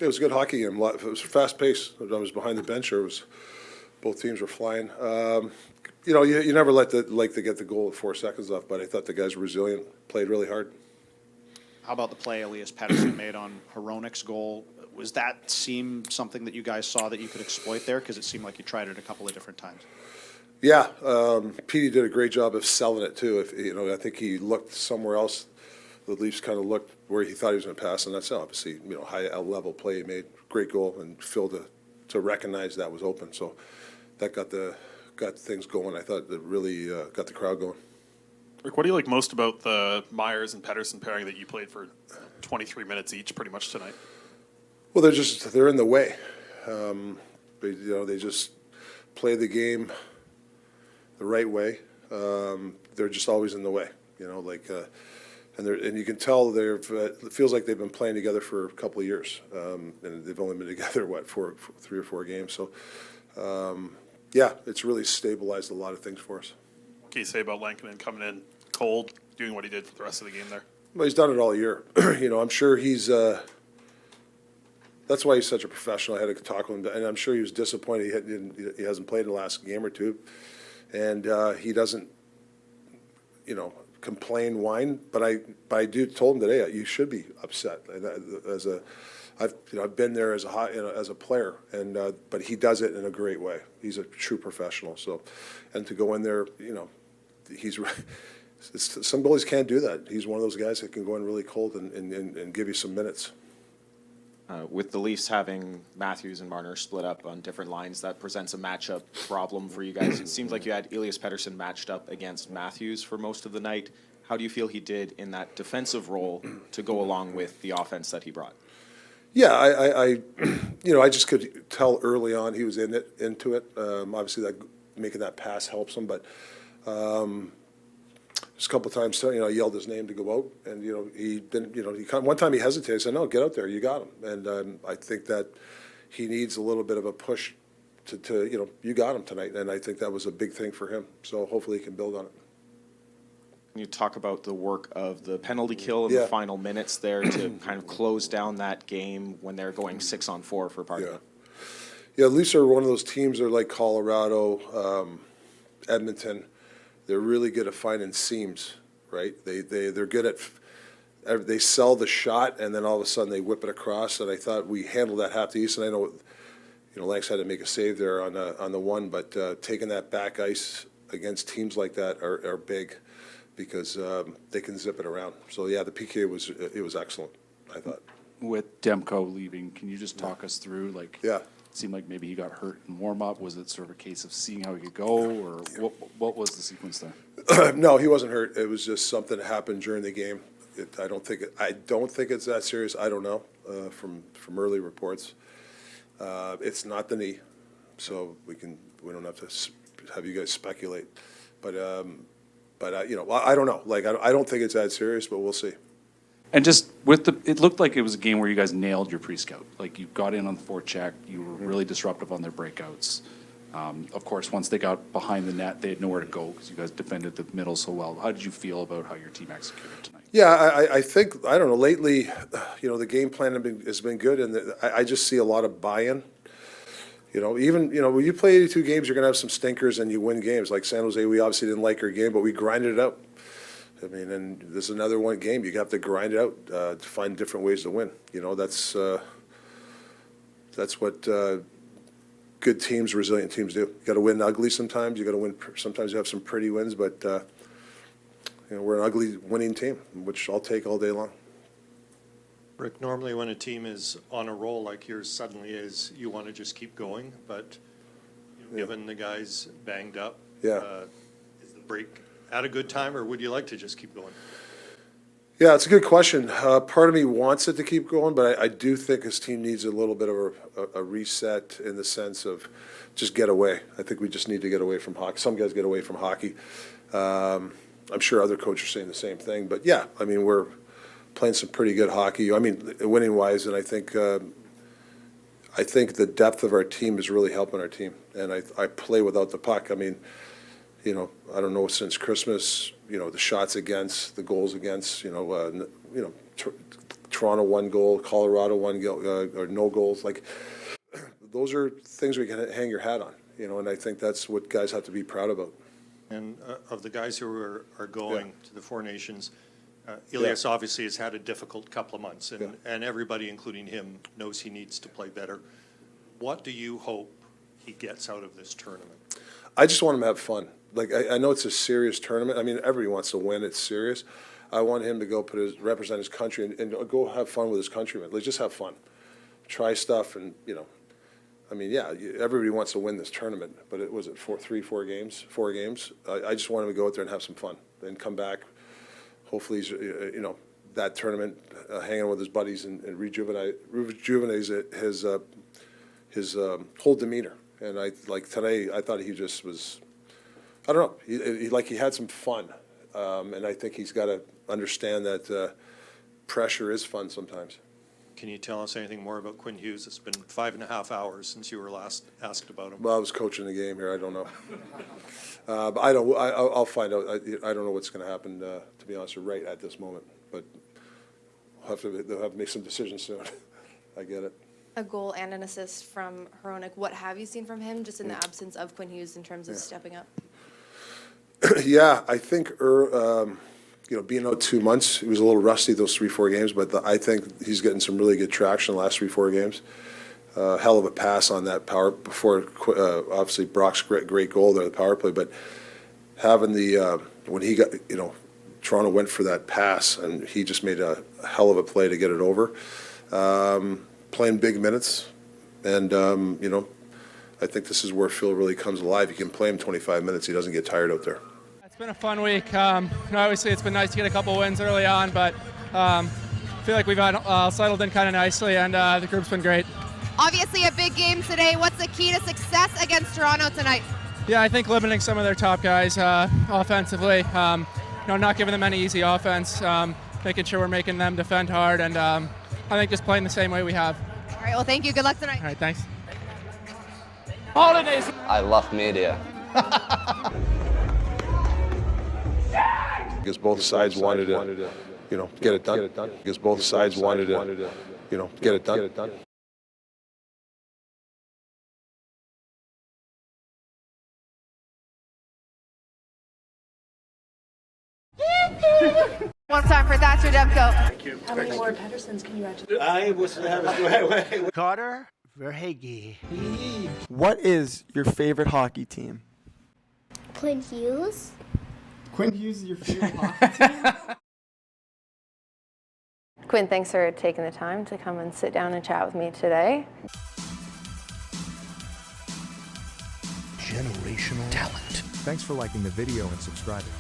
It was a good hockey game. It was fast paced. I was behind the bench. Both teams were flying. You never like to get the goal with 4 seconds left, but I thought the guys were resilient, played really hard. How about the play Elias Pettersson made on Hronik's goal? Was that something that you guys saw that you could exploit there? Because it seemed like you tried it a couple of different times. Yeah, Petey did a great job of selling it too. I think he looked somewhere else. The Leafs kind of looked where he thought he was going to pass, and that's obviously high level play. He made great goal, and Phil to recognize that was open. So that got things going. I thought it really got the crowd going. Rick, what do you like most about the Myers and Pettersson pairing that you played for 23 minutes each pretty much tonight? Well, they're in the way. They just play the game the right way. They're just always in the way. And you can tell it feels like they've been playing together for a couple of years, and they've only been together 3 or 4 games. So, it's really stabilized a lot of things for us. What can you say about Lankinen coming in cold, doing what he did for the rest of the game there? Well, he's done it all year. I'm sure he's. That's why he's such a professional. I had to talk to him, and I'm sure he was disappointed he hasn't played in the last game or two, and he doesn't, complain, whine. But I told him today you should be upset. I've been there as a player, and but he does it in a great way. He's a true professional. So, and to go in there, he's. Some goalies can't do that. He's one of those guys that can go in really cold and give you some minutes. With the Leafs having Matthews and Marner split up on different lines, that presents a matchup problem for you guys. It seems like you had Elias Pettersson matched up against Matthews for most of the night. How do you feel he did in that defensive role to go along with the offense that he brought? Yeah, I just could tell early on he was into it. Obviously, making that pass helps him, but just a couple of times, I yelled his name to go out, and he didn't. One time he hesitated. I said, "No, get out there. You got him." And I think that he needs a little bit of a push to you got him tonight, and I think that was a big thing for him. So hopefully he can build on it. Can you talk about the work of the penalty kill in the final minutes there to kind of close down that game when they're going 6-on-4 for part of it? Yeah, Leafs are one of those teams that are like Colorado, Edmonton. They're really good at finding seams, right? They're good at they sell the shot, and then all of a sudden they whip it across. And I thought we handled that half the ice, and I know Lanks had to make a save there on the one, but taking that back ice against teams like that are big because they can zip it around. So yeah, the PK was excellent, I thought. With Demko leaving, can you just talk us through Yeah. It seemed like maybe he got hurt in warm-up. Was it sort of a case of seeing how he could go, or what was the sequence there? No, he wasn't hurt. It was just something that happened during the game. I don't think it's that serious. I don't know from early reports. It's not the knee, so we don't have to have you guys speculate. But I don't know. I don't think it's that serious, but we'll see. And just it looked like it was a game where you guys nailed your pre-scout. Like you got in on the forecheck, you were really disruptive on their breakouts. Of course, once they got behind the net, they had nowhere to go because you guys defended the middle so well. How did you feel about how your team executed tonight? Yeah, I think, I don't know, lately, the game plan has been good, and I just see a lot of buy-in. Even when you play 82 games, you're going to have some stinkers and you win games. Like San Jose, we obviously didn't like our game, but we grinded it out. I mean, and there's another one game. You have to grind it out to find different ways to win. That's what good teams, resilient teams do. You got to win ugly sometimes. You got to win. Sometimes you have some pretty wins, but we're an ugly winning team, which I'll take all day long. Rick, normally when a team is on a roll like yours suddenly is, you want to just keep going, but given the guys banged up, is the break at a good time, or would you like to just keep going? Yeah, it's a good question. Part of me wants it to keep going, but I do think his team needs a little bit of a reset in the sense of just get away. I think we just need to get away from hockey. Some guys get away from hockey. I'm sure other coaches are saying the same thing, but yeah, I mean, we're playing some pretty good hockey. I mean, winning-wise, and I think the depth of our team is really helping our team. And I play without the puck. I mean, I don't know, since Christmas, the shots against, the goals against, Toronto 1 goal, Colorado 1 goal, or no goals. Like, those are things we can hang your hat on, and I think that's what guys have to be proud about. And of the guys who are going to the Four Nations, Elias obviously has had a difficult couple of months, and everybody, including him, knows he needs to play better. What do you hope he gets out of this tournament? I just want him to have fun. Like, I know it's a serious tournament. I mean, everybody wants to win. It's serious. I want him to go represent his country and go have fun with his countrymen. Like, just have fun. Try stuff and, I mean, yeah, everybody wants to win this tournament, but it was four games. I just want him to go out there and have some fun and come back. Hopefully he's, that tournament, hanging with his buddies and rejuvenates his whole demeanor. And today, I thought he just was, I don't know, he had some fun. And I think he's got to understand that pressure is fun sometimes. Can you tell us anything more about Quinn Hughes? It's been 5.5 hours since you were last asked about him. Well, I was coaching the game here. I don't know. But I'll find out. I don't know what's going to happen, to be honest, right at this moment. But they'll have to make some decisions soon. I get it. A goal and an assist from Hronek. What have you seen from him just in the absence of Quinn Hughes in terms of stepping up? Yeah, I think being out 2 months, he was a little rusty those 3-4 games, but I think he's getting some really good traction the last 3-4 games. Hell of a pass on that power before, obviously Brock's great goal there, the power play, but having when he got, Toronto went for that pass and he just made a hell of a play to get it over. Playing big minutes, and, I think this is where Phil really comes alive. You can play him 25 minutes, he doesn't get tired out there. It's been a fun week. Obviously, it's been nice to get a couple wins early on, but I feel like we've settled in kind of nicely, and the group's been great. Obviously, a big game today. What's the key to success against Toronto tonight? Yeah, I think limiting some of their top guys offensively. Not giving them any easy offense, making sure we're making them defend hard, and I think just playing the same way we have. All right, well, thank you. Good luck tonight. All right, thanks. Holidays. I love media. Because both sides wanted to, get it done. Because both sides wanted to, get it done. One time for Thatcher Demko. Thank you. How many more Pedersens can you add? Carter Verhage. What is your favorite hockey team? Quinn Hughes. Quinn Hughes is your favorite hockey team? Quinn, thanks for taking the time to come and sit down and chat with me today. Generational talent. Thanks for liking the video and subscribing.